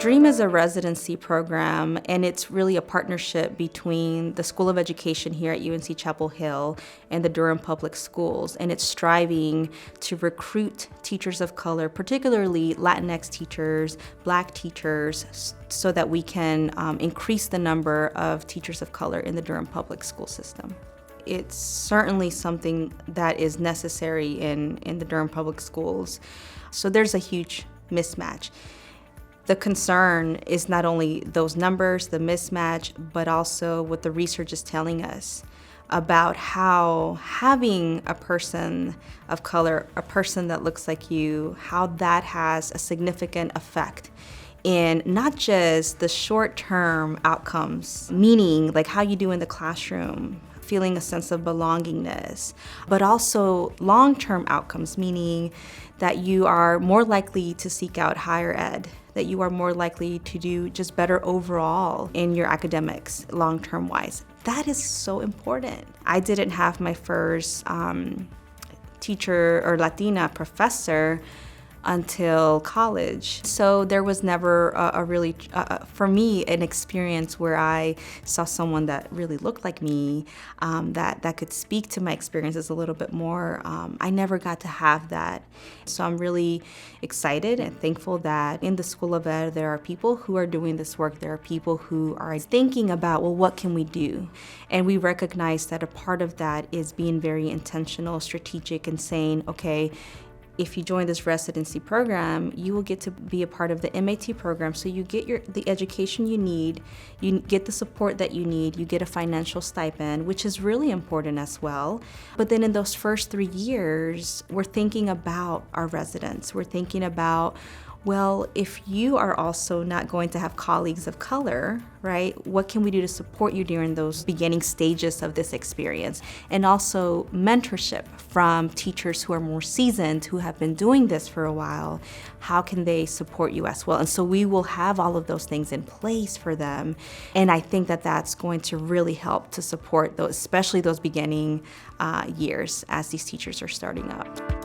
DREAM is a residency program, and it's really a partnership between the School of Education here at UNC Chapel Hill and the Durham Public Schools. And it's striving to recruit teachers of color, particularly Latinx teachers, Black teachers, so that we can increase the number of teachers of color in the Durham Public School system. It's certainly something that is necessary in the Durham Public Schools. So there's a huge mismatch. The concern is not only those numbers, the mismatch, but also what the research is telling us about how having a person of color, a person that looks like you, how that has a significant effect in not just the short-term outcomes, meaning like how you do in the classroom, feeling a sense of belongingness, but also long-term outcomes, meaning that you are more likely to seek out higher ed, that you are more likely to do just better overall in your academics, long-term wise. That is so important. I didn't have my first teacher or Latina professor until college. So there was never a really, for me, an experience where I saw someone that really looked like me, that could speak to my experiences a little bit more. I never got to have that. So I'm really excited and thankful that in the School of Ed, there are people who are doing this work. There are people who are thinking about, well, what can we do? And we recognize that a part of that is being very intentional, strategic, and saying, okay, if you join this residency program, you will get to be a part of the MAT program. So you get the education you need, you get the support that you need, you get a financial stipend, which is really important as well. But then in those first 3 years, we're thinking about our residents. We're thinking about, well, if you are also not going to have colleagues of color, right, what can we do to support you during those beginning stages of this experience? And also mentorship from teachers who are more seasoned, who have been doing this for a while. How can they support you as well? And so we will have all of those things in place for them. And I think that that's going to really help to support those, especially those beginning years as these teachers are starting up.